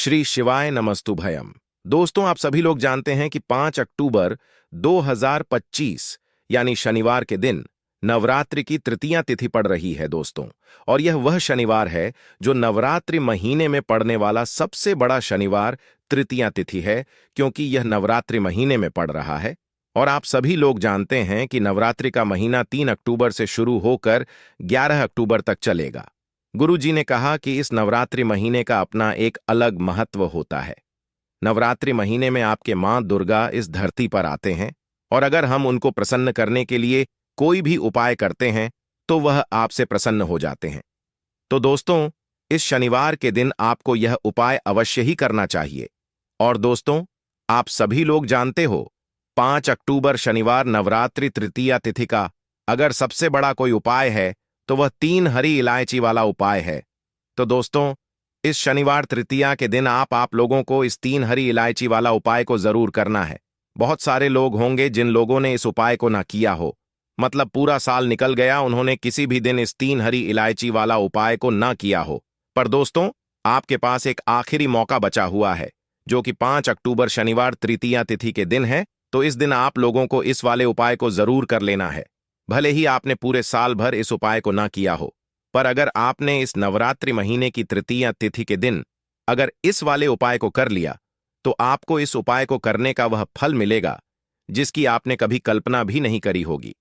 श्री शिवाय नमस्तुभयम। दोस्तों, आप सभी लोग जानते हैं कि 5 अक्टूबर 2025 यानी शनिवार के दिन नवरात्रि की तृतीया तिथि पड़ रही है दोस्तों। और यह वह शनिवार है जो नवरात्रि महीने में पड़ने वाला सबसे बड़ा शनिवार तृतीया तिथि है, क्योंकि यह नवरात्रि महीने में पड़ रहा है। और आप सभी लोग जानते हैं कि नवरात्रि का महीना 3 अक्टूबर से शुरू होकर 11 अक्टूबर तक चलेगा। गुरु जी ने कहा कि इस नवरात्रि महीने का अपना एक अलग महत्व होता है। नवरात्रि महीने में आपके मां दुर्गा इस धरती पर आते हैं, और अगर हम उनको प्रसन्न करने के लिए कोई भी उपाय करते हैं तो वह आपसे प्रसन्न हो जाते हैं। तो दोस्तों, इस शनिवार के दिन आपको यह उपाय अवश्य ही करना चाहिए। और दोस्तों, आप सभी लोग जानते हो, 5 अक्टूबर शनिवार नवरात्रि तृतीया तिथि का अगर सबसे बड़ा कोई उपाय है तो वह 3 हरी इलायची वाला उपाय है। तो दोस्तों, इस शनिवार तृतीया के दिन आप लोगों को इस 3 हरी इलायची वाला उपाय को जरूर करना है। बहुत सारे लोग होंगे जिन लोगों ने इस उपाय को ना किया हो, मतलब पूरा साल निकल गया, उन्होंने किसी भी दिन इस 3 हरी इलायची वाला उपाय को ना किया हो। पर दोस्तों, आपके पास एक आखिरी मौका बचा हुआ है, जो कि 5 अक्टूबर शनिवार तृतीया तिथि के दिन है। तो इस दिन आप लोगों को इस वाले उपाय को जरूर कर लेना है। भले ही आपने पूरे साल भर इस उपाय को ना किया हो, पर अगर आपने इस नवरात्रि महीने की तृतीया तिथि के दिन अगर इस वाले उपाय को कर लिया, तो आपको इस उपाय को करने का वह फल मिलेगा जिसकी आपने कभी कल्पना भी नहीं करी होगी।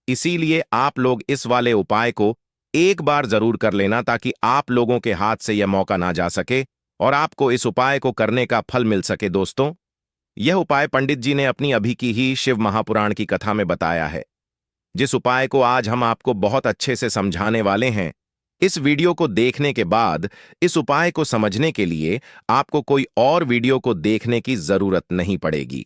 इसीलिए आप लोग इस वाले उपाय को एक बार जरूर कर लेना, ताकि आप लोगों के हाथ से यह मौका ना जा सके और आपको इस उपाय को करने का फल मिल सके। दोस्तों, यह उपाय पंडित जी ने अपनी अभी की ही शिव महापुराण की कथा में बताया है, जिस उपाय को आज हम आपको बहुत अच्छे से समझाने वाले हैं। इस वीडियो को देखने के बाद इस उपाय को समझने के लिए आपको कोई और वीडियो को देखने की जरूरत नहीं पड़ेगी।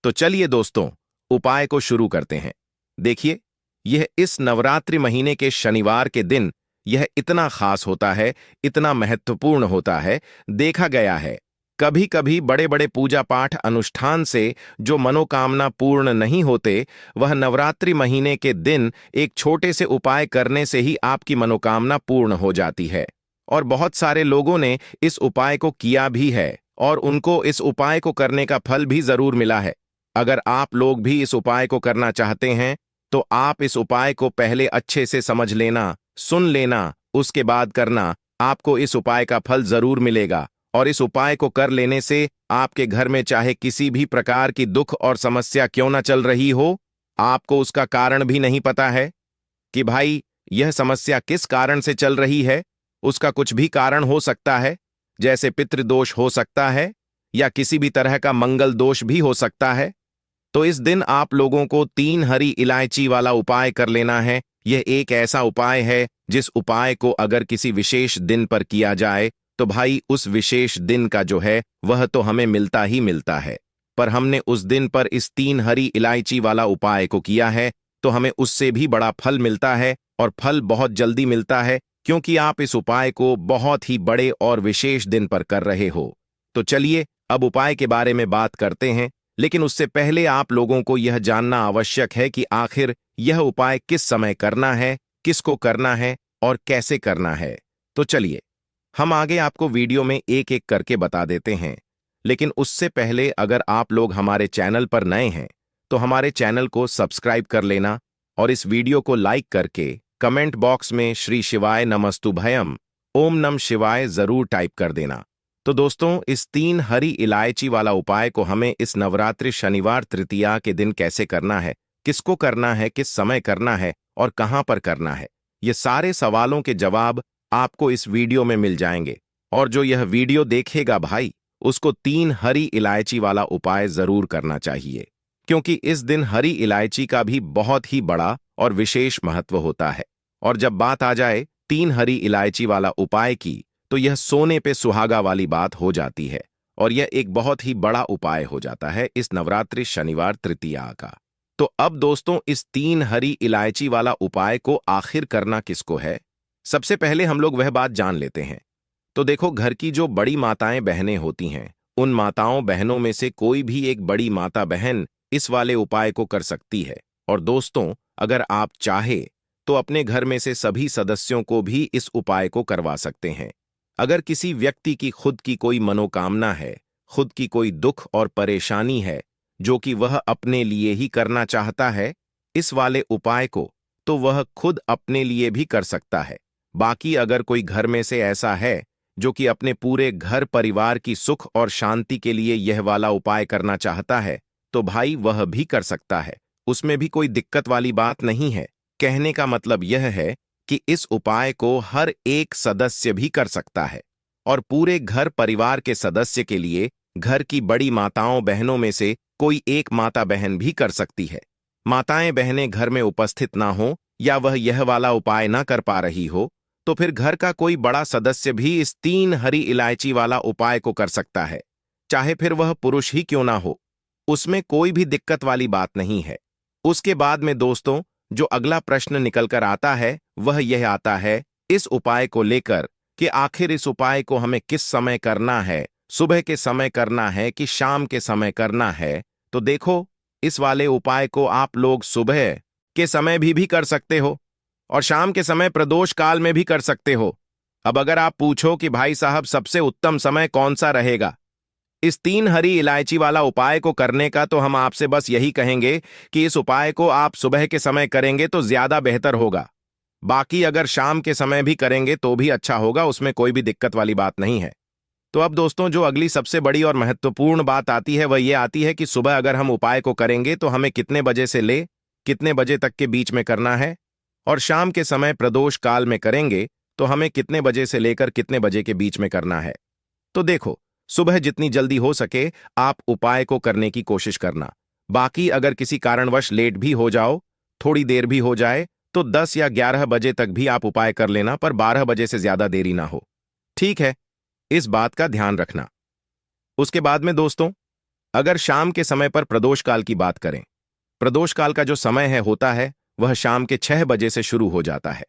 तो चलिए दोस्तों, उपाय को शुरू करते हैं। देखिए, यह इस नवरात्रि महीने के शनिवार के दिन यह इतना खास होता है, इतना महत्वपूर्ण होता है। देखा गया है, कभी कभी बड़े बड़े पूजा पाठ अनुष्ठान से जो मनोकामना पूर्ण नहीं होते, वह नवरात्रि महीने के दिन एक छोटे से उपाय करने से ही आपकी मनोकामना पूर्ण हो जाती है। और बहुत सारे लोगों ने इस उपाय को किया भी है, और उनको इस उपाय को करने का फल भी जरूर मिला है। अगर आप लोग भी इस उपाय को करना चाहते हैं, तो आप इस उपाय को पहले अच्छे से समझ लेना, सुन लेना, उसके बाद करना। आपको इस उपाय का फल जरूर मिलेगा। और इस उपाय को कर लेने से आपके घर में चाहे किसी भी प्रकार की दुख और समस्या क्यों ना चल रही हो, आपको उसका कारण भी नहीं पता है कि भाई यह समस्या किस कारण से चल रही है। उसका कुछ भी कारण हो सकता है, जैसे पितृदोष हो सकता है, या किसी भी तरह का मंगल दोष भी हो सकता है। तो इस दिन आप लोगों को 3 हरी इलायची वाला उपाय कर लेना है। यह एक ऐसा उपाय है जिस उपाय को अगर किसी विशेष दिन पर किया जाए, तो भाई उस विशेष दिन का जो है वह तो हमें मिलता ही मिलता है। पर हमने उस दिन पर इस 3 हरी इलायची वाला उपाय को किया है, तो हमें उससे भी बड़ा फल मिलता है, और फल बहुत जल्दी मिलता है, क्योंकि आप इस उपाय को बहुत ही बड़े और विशेष दिन पर कर रहे हो। तो चलिए अब उपाय के बारे में बात करते हैं, लेकिन उससे पहले आप लोगों को यह जानना आवश्यक है कि आखिर यह उपाय किस समय करना है, किसको करना है और कैसे करना है। तो चलिए हम आगे आपको वीडियो में एक एक करके बता देते हैं। लेकिन उससे पहले अगर आप लोग हमारे चैनल पर नए हैं, तो हमारे चैनल को सब्सक्राइब कर लेना, और इस वीडियो को लाइक करके कमेंट बॉक्स में श्री शिवाय नमस्तुभयम ओम नम शिवाय जरूर टाइप कर देना। तो दोस्तों, इस 3 हरी इलायची वाला उपाय को हमें इस नवरात्रि शनिवार तृतीया के दिन कैसे करना है, किसको करना है, किस समय करना है और कहां पर करना है, ये सारे सवालों के जवाब आपको इस वीडियो में मिल जाएंगे। और जो यह वीडियो देखेगा भाई, उसको 3 हरी इलायची वाला उपाय जरूर करना चाहिए, क्योंकि इस दिन हरी इलायची का भी बहुत ही बड़ा और विशेष महत्व होता है। और जब बात आ जाए 3 हरी इलायची वाला उपाय की, तो यह सोने पे सुहागा वाली बात हो जाती है, और यह एक बहुत ही बड़ा उपाय हो जाता है इस नवरात्रि शनिवार तृतीया का। तो अब दोस्तों, इस 3 हरी इलायची वाला उपाय को आखिर करना किसको है, सबसे पहले हम लोग वह बात जान लेते हैं। तो देखो, घर की जो बड़ी माताएं बहनें होती हैं, उन माताओं बहनों में से कोई भी एक बड़ी माता बहन इस वाले उपाय को कर सकती है। और दोस्तों, अगर आप चाहे तो अपने घर में से सभी सदस्यों को भी इस उपाय को करवा सकते हैं। अगर किसी व्यक्ति की खुद की कोई मनोकामना है, खुद की कोई दुख और परेशानी है जो कि वह अपने लिए ही करना चाहता है, इस वाले उपाय को तो वह खुद अपने लिए भी कर सकता है। बाकी अगर कोई घर में से ऐसा है जो कि अपने पूरे घर परिवार की सुख और शांति के लिए यह वाला उपाय करना चाहता है, तो भाई वह भी कर सकता है। उसमें भी कोई दिक्कत वाली बात नहीं है। कहने का मतलब यह है कि इस उपाय को हर एक सदस्य भी कर सकता है और पूरे घर परिवार के सदस्य के लिए घर की बड़ी माताओं बहनों में से कोई एक माता बहन भी कर सकती है। माताएं बहनें घर में उपस्थित ना हो या वह यह वाला उपाय ना कर पा रही हो, तो फिर घर का कोई बड़ा सदस्य भी इस 3 हरी इलायची वाला उपाय को कर सकता है, चाहे फिर वह पुरुष ही क्यों ना हो। उसमें कोई भी दिक्कत वाली बात नहीं है। उसके बाद में दोस्तों जो अगला प्रश्न निकल कर आता है वह यह आता है इस उपाय को लेकर कि आखिर इस उपाय को हमें किस समय करना है, सुबह के समय करना है कि शाम के समय करना है। तो देखो, इस वाले उपाय को आप लोग सुबह के समय भी कर सकते हो और शाम के समय प्रदोष काल में भी कर सकते हो। अब अगर आप पूछो कि भाई साहब सबसे उत्तम समय कौन सा रहेगा इस 3 हरी इलायची वाला उपाय को करने का, तो हम आपसे बस यही कहेंगे कि इस उपाय को आप सुबह के समय करेंगे तो ज्यादा बेहतर होगा। बाकी अगर शाम के समय भी करेंगे तो भी अच्छा होगा, उसमें कोई भी दिक्कत वाली बात नहीं है। तो अब दोस्तों जो अगली सबसे बड़ी और महत्वपूर्ण बात आती है वह ये आती है कि सुबह अगर हम उपाय को करेंगे तो हमें कितने बजे से ले कितने बजे तक के बीच में करना है, और शाम के समय प्रदोष काल में करेंगे तो हमें कितने बजे से लेकर कितने बजे के बीच में करना है। तो देखो, सुबह जितनी जल्दी हो सके आप उपाय को करने की कोशिश करना। बाकी अगर किसी कारणवश लेट भी हो जाओ, थोड़ी देर भी हो जाए, तो 10 या 11 बजे तक भी आप उपाय कर लेना, पर 12 बजे से ज्यादा देरी ना हो। ठीक है, इस बात का ध्यान रखना। उसके बाद में दोस्तों, अगर शाम के समय पर प्रदोष काल की बात करें, प्रदोष काल का जो समय है होता है वह शाम के 6 बजे से शुरू हो जाता है।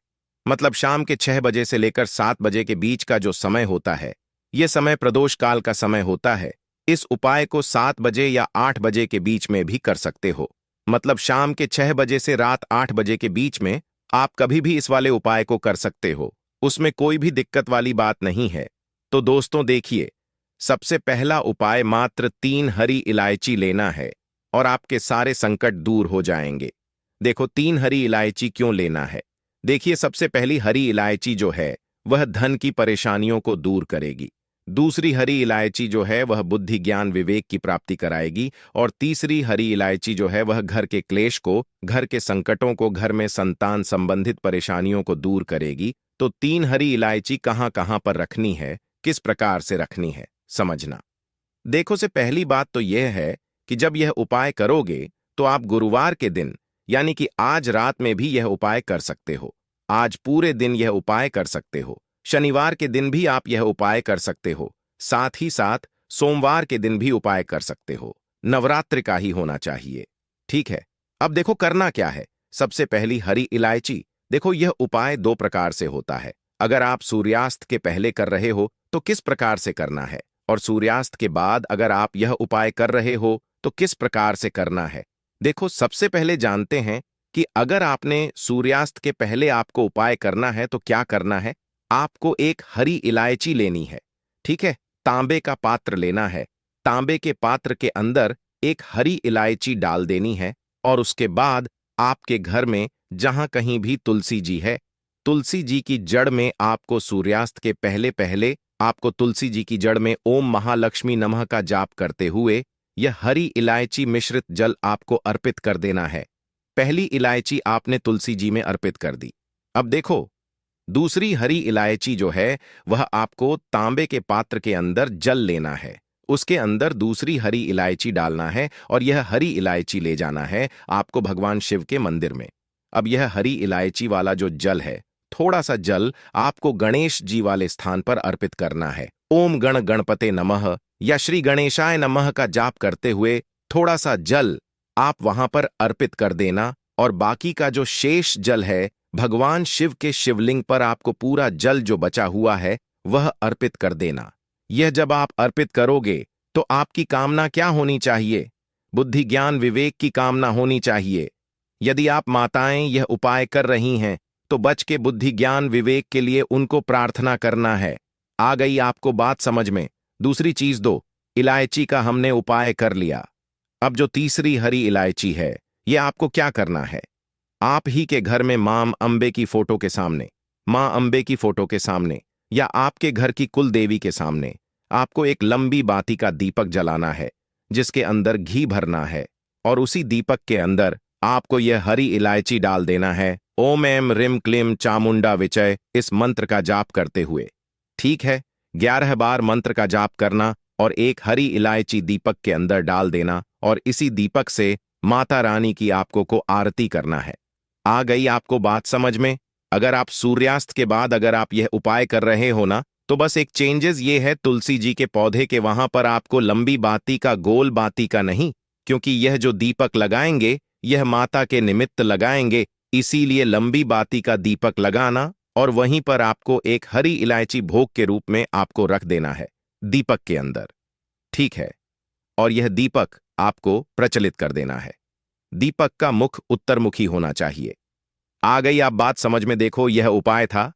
मतलब शाम के 6 बजे से लेकर 7 बजे के बीच का जो समय होता है, यह समय प्रदोष काल का समय होता है। इस उपाय को 7 बजे या 8 बजे के बीच में भी कर सकते हो। मतलब शाम के 6 बजे से रात 8 बजे के बीच में आप कभी भी इस वाले उपाय को कर सकते हो, उसमें कोई भी दिक्कत वाली बात नहीं है। तो दोस्तों देखिए, सबसे पहला उपाय मात्र 3 हरी इलायची लेना है और आपके सारे संकट दूर हो जाएंगे। देखो, 3 हरी इलायची क्यों लेना है? देखिए, सबसे पहली हरी इलायची जो है वह धन की परेशानियों को दूर करेगी। दूसरी हरी इलायची जो है वह बुद्धि ज्ञान विवेक की प्राप्ति कराएगी, और तीसरी हरी इलायची जो है वह घर के क्लेश को, घर के संकटों को, घर में संतान संबंधित परेशानियों को दूर करेगी। तो 3 हरी इलायची कहां कहां पर रखनी है, किस प्रकार से रखनी है, समझना। देखो, से पहली बात तो यह है कि जब यह उपाय करोगे तो आप गुरुवार के दिन यानी कि आज रात में भी यह उपाय कर सकते हो। आज पूरे दिन यह उपाय कर सकते हो। शनिवार के दिन भी आप यह उपाय कर सकते हो। साथ ही साथ सोमवार के दिन भी उपाय कर सकते हो। नवरात्रि का ही होना चाहिए। ठीक है, अब देखो करना क्या है। सबसे पहली हरी इलायची। देखो, यह उपाय 2 प्रकार से होता है। अगर आप सूर्यास्त के पहले कर रहे हो तो किस प्रकार से करना है, और सूर्यास्त के बाद अगर आप यह उपाय कर रहे हो तो किस प्रकार से करना है। देखो, सबसे पहले जानते हैं कि अगर आपने सूर्यास्त के पहले आपको उपाय करना है तो क्या करना है। आपको एक हरी इलायची लेनी है। ठीक है, तांबे का पात्र लेना है। तांबे के पात्र के अंदर एक हरी इलायची डाल देनी है, और उसके बाद आपके घर में जहां कहीं भी तुलसी जी है, तुलसी जी की जड़ में आपको सूर्यास्त के पहले पहले आपको तुलसी जी की जड़ में ओम महालक्ष्मी नमः का जाप करते हुए यह हरी इलायची मिश्रित जल आपको अर्पित कर देना है। पहली इलायची आपने तुलसी जी में अर्पित कर दी। अब देखो, दूसरी हरी इलायची जो है वह आपको तांबे के पात्र के अंदर जल लेना है, उसके अंदर दूसरी हरी इलायची डालना है, और यह हरी इलायची ले जाना है आपको भगवान शिव के मंदिर में। अब यह हरी इलायची वाला जो जल है, थोड़ा सा जल आपको गणेश जी वाले स्थान पर अर्पित करना है। ओम गण गणपते नमः या श्री गणेशाय नमः का जाप करते हुए थोड़ा सा जल आप वहां पर अर्पित कर देना, और बाकी का जो शेष जल है भगवान शिव के शिवलिंग पर आपको पूरा जल जो बचा हुआ है वह अर्पित कर देना। यह जब आप अर्पित करोगे तो आपकी कामना क्या होनी चाहिए? बुद्धि ज्ञान विवेक की कामना होनी चाहिए। यदि आप माताएं यह उपाय कर रही हैं तो बच के बुद्धि ज्ञान विवेक के लिए उनको प्रार्थना करना है। आ गई आपको बात समझ में। दूसरी चीज दो, इलायची का हमने उपाय कर लिया। अब जो तीसरी हरी इलायची है, ये आपको क्या करना है। आप ही के घर में मां अंबे की फोटो के सामने, मां अंबे की फोटो के सामने या आपके घर की कुल देवी के सामने आपको एक लंबी बाती का दीपक जलाना है, जिसके अंदर घी भरना है, और उसी दीपक के अंदर आपको यह हरी इलायची डाल देना है। ओम एम रिम क्लीम चामुंडा विचय इस मंत्र का जाप करते हुए। ठीक है, 11 बार मंत्र का जाप करना और एक हरी इलायची दीपक के अंदर डाल देना, और इसी दीपक से माता रानी की आपको को आरती करना है। आ गई आपको बात समझ में। अगर आप सूर्यास्त के बाद अगर आप यह उपाय कर रहे हो ना, तो बस एक चेंजेस ये है, तुलसी जी के पौधे के वहां पर आपको लंबी बाती का, गोल बाती का नहीं, क्योंकि यह जो दीपक लगाएंगे यह माता के निमित्त लगाएंगे, इसीलिए लंबी बाती का दीपक लगाना, और वहीं पर आपको एक हरी इलायची भोग के रूप में आपको रख देना है दीपक के अंदर। ठीक है, और यह दीपक आपको प्रचलित कर देना है। दीपक का मुख उत्तरमुखी होना चाहिए। आ गई आप बात समझ में। देखो, यह उपाय था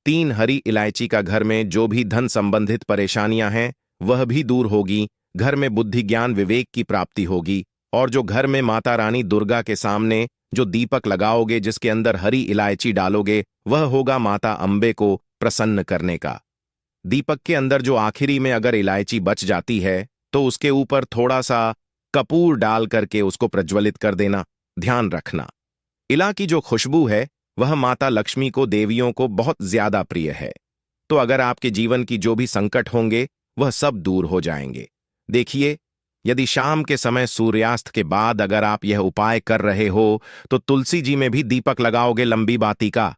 3 हरी इलायची का। घर में जो भी धन संबंधित परेशानियां हैं वह भी दूर होगी, घर में बुद्धि ज्ञान विवेक की प्राप्ति होगी, और जो घर में माता रानी दुर्गा के सामने जो दीपक लगाओगे जिसके अंदर हरी इलायची डालोगे, वह होगा माता अंबे को प्रसन्न करने का। दीपक के अंदर जो आखिरी में अगर इलायची बच जाती है तो उसके ऊपर थोड़ा सा कपूर डाल करके उसको प्रज्वलित कर देना। ध्यान रखना, इला की जो खुशबू है वह माता लक्ष्मी को, देवियों को बहुत ज्यादा प्रिय है। तो अगर आपके जीवन की जो भी संकट होंगे वह सब दूर हो जाएंगे। देखिए, यदि शाम के समय सूर्यास्त के बाद अगर आप यह उपाय कर रहे हो तो तुलसी जी में भी दीपक लगाओगे लंबी बाती का।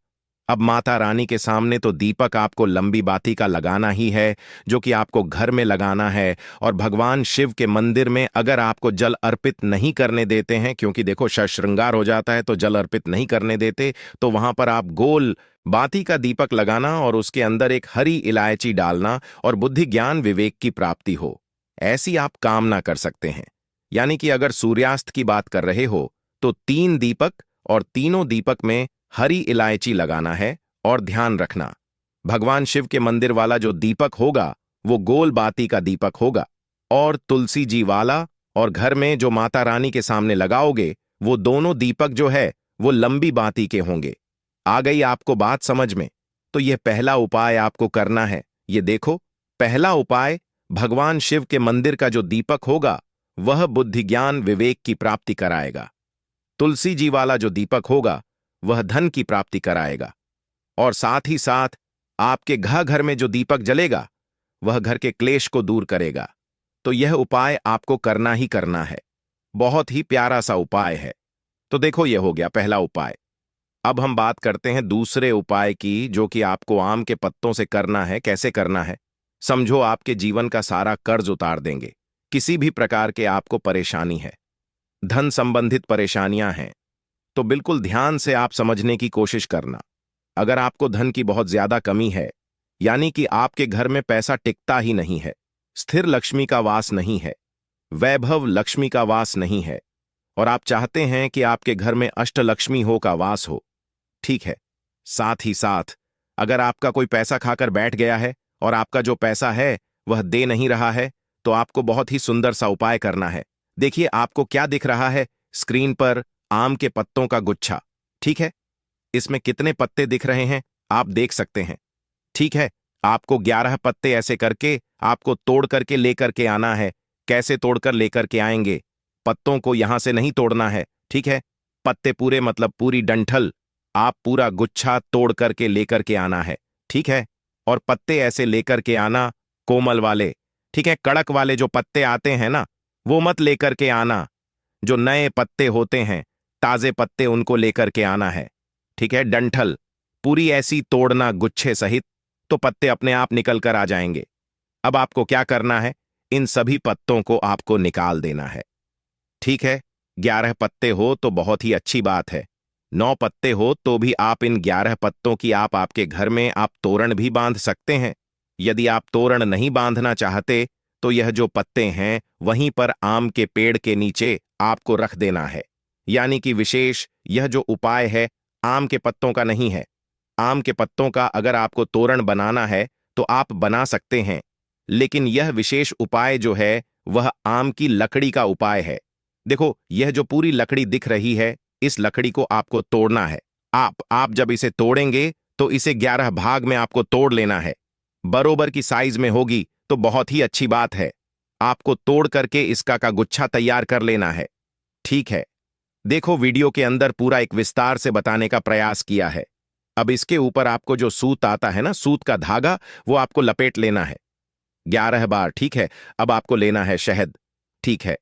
अब माता रानी के सामने तो दीपक आपको लंबी बाती का लगाना ही है, जो कि आपको घर में लगाना है। और भगवान शिव के मंदिर में अगर आपको जल अर्पित नहीं करने देते हैं, क्योंकि देखो श्रृंगार हो जाता है तो जल अर्पित नहीं करने देते, तो वहां पर आप गोल बाती का दीपक लगाना और उसके अंदर एक हरी इलायची डालना, और बुद्धि ज्ञान विवेक की प्राप्ति हो, ऐसी आप कामना कर सकते हैं। यानी कि अगर सूर्यास्त की बात कर रहे हो तो 3 दीपक, और तीनों दीपक में हरी इलायची लगाना है। और ध्यान रखना, भगवान शिव के मंदिर वाला जो दीपक होगा वो गोल बाती का दीपक होगा, और तुलसी जी वाला और घर में जो माता रानी के सामने लगाओगे वो दोनों दीपक जो है वो लंबी बाती के होंगे। आ गई आपको बात समझ में। तो यह पहला उपाय आपको करना है। ये देखो, पहला उपाय, भगवान शिव के मंदिर का जो दीपक होगा वह बुद्धि ज्ञान विवेक की प्राप्ति कराएगा। तुलसी जी वाला जो दीपक होगा वह धन की प्राप्ति कराएगा, और साथ ही साथ आपके घर में जो दीपक जलेगा वह घर के क्लेश को दूर करेगा। तो यह उपाय आपको करना ही करना है। बहुत ही प्यारा सा उपाय है। तो देखो, यह हो गया पहला उपाय। अब हम बात करते हैं दूसरे उपाय की, जो कि आपको आम के पत्तों से करना है। कैसे करना है समझो। आपके जीवन का सारा कर्ज उतार देंगे। किसी भी प्रकार के आपको परेशानी है, धन संबंधित परेशानियां हैं, तो बिल्कुल ध्यान से आप समझने की कोशिश करना। अगर आपको धन की बहुत ज्यादा कमी है, यानी कि आपके घर में पैसा टिकता ही नहीं है, स्थिर लक्ष्मी का वास नहीं है, वैभव लक्ष्मी का वास नहीं है, और आप चाहते हैं कि आपके घर में अष्टलक्ष्मी हो का वास हो, ठीक है। साथ ही साथ अगर आपका कोई पैसा खाकर बैठ गया है और आपका जो पैसा है वह दे नहीं रहा है, तो आपको बहुत ही सुंदर सा उपाय करना है। देखिए, आपको क्या दिख रहा है स्क्रीन पर? आम के पत्तों का गुच्छा, ठीक है। इसमें कितने पत्ते दिख रहे हैं आप देख सकते हैं, ठीक है। आपको 11 पत्ते ऐसे करके आपको तोड़ करके लेकर के आना है। कैसे तोड़कर लेकर के आएंगे? पत्तों को यहां से नहीं तोड़ना है, ठीक है। पत्ते पूरे मतलब पूरी डंठल, आप पूरा गुच्छा तोड़ करके लेकर के आना है, ठीक है। और पत्ते ऐसे लेकर के आना कोमल वाले, ठीक है। कड़क वाले जो पत्ते आते हैं ना, वो मत लेकर के आना। जो नए पत्ते होते हैं, ताजे पत्ते, उनको लेकर के आना है, ठीक है। डंठल पूरी ऐसी तोड़ना गुच्छे सहित, तो पत्ते अपने आप निकल कर आ जाएंगे। अब आपको क्या करना है, इन सभी पत्तों को आपको निकाल देना है, ठीक है। 11 पत्ते हो तो बहुत ही अच्छी बात है। 9 पत्ते हो तो भी आप इन 11 पत्तों की आप आपके घर में आप तोरण भी बांध सकते हैं। यदि आप तोरण नहीं बांधना चाहते तो यह जो पत्ते हैं वहीं पर आम के पेड़ के नीचे आपको रख देना है। यानी कि विशेष यह जो उपाय है आम के पत्तों का नहीं है। आम के पत्तों का अगर आपको तोरण बनाना है तो आप बना सकते हैं, लेकिन यह विशेष उपाय जो है वह आम की लकड़ी का उपाय है। देखो, यह जो पूरी लकड़ी दिख रही है, इस लकड़ी को आपको तोड़ना है। आप जब इसे तोड़ेंगे तो इसे 11 भाग में आपको तोड़ लेना है। बरोबर की साइज में होगी तो बहुत ही अच्छी बात है। आपको तोड़ करके इसका का गुच्छा तैयार कर लेना है। ठीक है, देखो वीडियो के अंदर पूरा एक विस्तार से बताने का प्रयास किया है। अब इसके ऊपर आपको जो सूत आता है ना, सूत का धागा, वो आपको लपेट लेना है 11 बार। ठीक है, अब आपको लेना है शहद। ठीक है,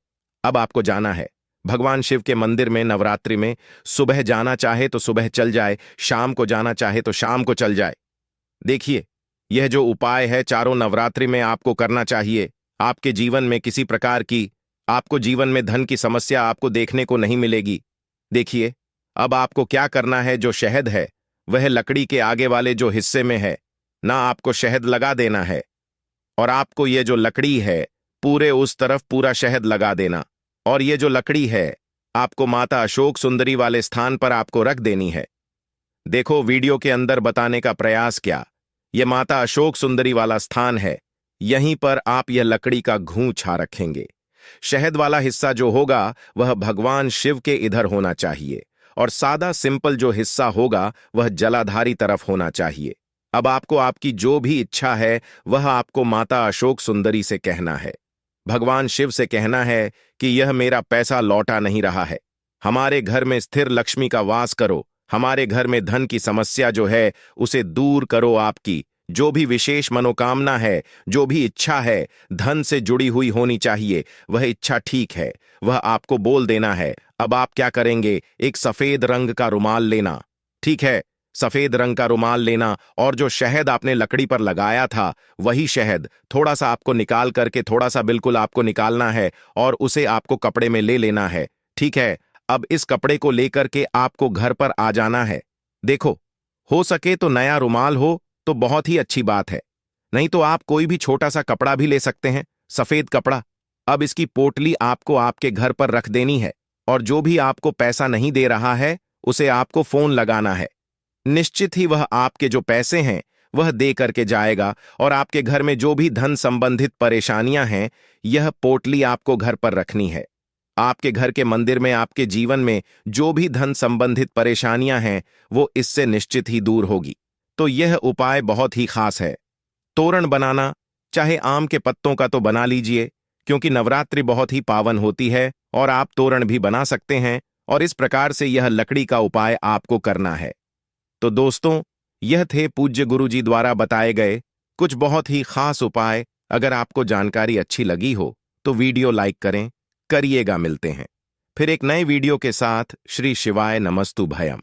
अब आपको जाना है भगवान शिव के मंदिर में। नवरात्रि में सुबह जाना चाहे तो सुबह चल जाए, शाम को जाना चाहे तो शाम को चल जाए। देखिए, यह जो उपाय है चारों नवरात्रि में आपको करना चाहिए। आपके जीवन में किसी प्रकार की आपको जीवन में धन की समस्या आपको देखने को नहीं मिलेगी। देखिए, अब आपको क्या करना है, जो शहद है वह लकड़ी के आगे वाले जो हिस्से में है ना, आपको शहद लगा देना है। और आपको ये जो लकड़ी है पूरे उस तरफ पूरा शहद लगा देना। और ये जो लकड़ी है आपको माता अशोक सुंदरी वाले स्थान पर आपको रख देनी है। देखो, वीडियो के अंदर बताने का प्रयास क्या, यह माता अशोक सुंदरी वाला स्थान है। यहीं पर आप यह लकड़ी का घूं छा रखेंगे। शहद वाला हिस्सा जो होगा वह भगवान शिव के इधर होना चाहिए, और सादा सिंपल जो हिस्सा होगा वह जलाधारी तरफ होना चाहिए। अब आपको आपकी जो भी इच्छा है वह आपको माता अशोक सुंदरी से कहना है। भगवान शिव से कहना है कि यह मेरा पैसा लौटा नहीं रहा है, हमारे घर में स्थिर लक्ष्मी का वास करो, हमारे घर में धन की समस्या जो है उसे दूर करो। आपकी जो भी विशेष मनोकामना है, जो भी इच्छा है धन से जुड़ी हुई होनी चाहिए, वह इच्छा ठीक है, वह आपको बोल देना है। अब आप क्या करेंगे, एक सफेद रंग का रुमाल लेना। ठीक है, सफेद रंग का रुमाल लेना, और जो शहद आपने लकड़ी पर लगाया था वही शहद थोड़ा सा आपको निकाल करके, थोड़ा सा बिल्कुल आपको निकालना है, और उसे आपको कपड़े में ले लेना है। ठीक है, अब इस कपड़े को लेकर के आपको घर पर आ जाना है। देखो, हो सके तो नया रुमाल हो तो बहुत ही अच्छी बात है, नहीं तो आप कोई भी छोटा सा कपड़ा भी ले सकते हैं, सफेद कपड़ा। अब इसकी पोटली आपको आपके घर पर रख देनी है, और जो भी आपको पैसा नहीं दे रहा है उसे आपको फोन लगाना है। निश्चित ही वह आपके जो पैसे हैं वह दे करके जाएगा, और आपके घर में जो भी धन संबंधित परेशानियां हैं यह पोटली आपको घर पर रखनी है। आपके घर के मंदिर में आपके जीवन में जो भी धन संबंधित परेशानियां हैं वो इससे निश्चित ही दूर होगी। तो यह उपाय बहुत ही खास है। तोरण बनाना चाहे आम के पत्तों का तो बना लीजिए, क्योंकि नवरात्रि बहुत ही पावन होती है, और आप तोरण भी बना सकते हैं, और इस प्रकार से यह लकड़ी का उपाय आपको करना है। तो दोस्तों, यह थे पूज्य गुरुजी द्वारा बताए गए कुछ बहुत ही खास उपाय। अगर आपको जानकारी अच्छी लगी हो तो वीडियो लाइक करिएगा। मिलते हैं फिर एक नए वीडियो के साथ। श्री शिवाय नमस्तु भयम।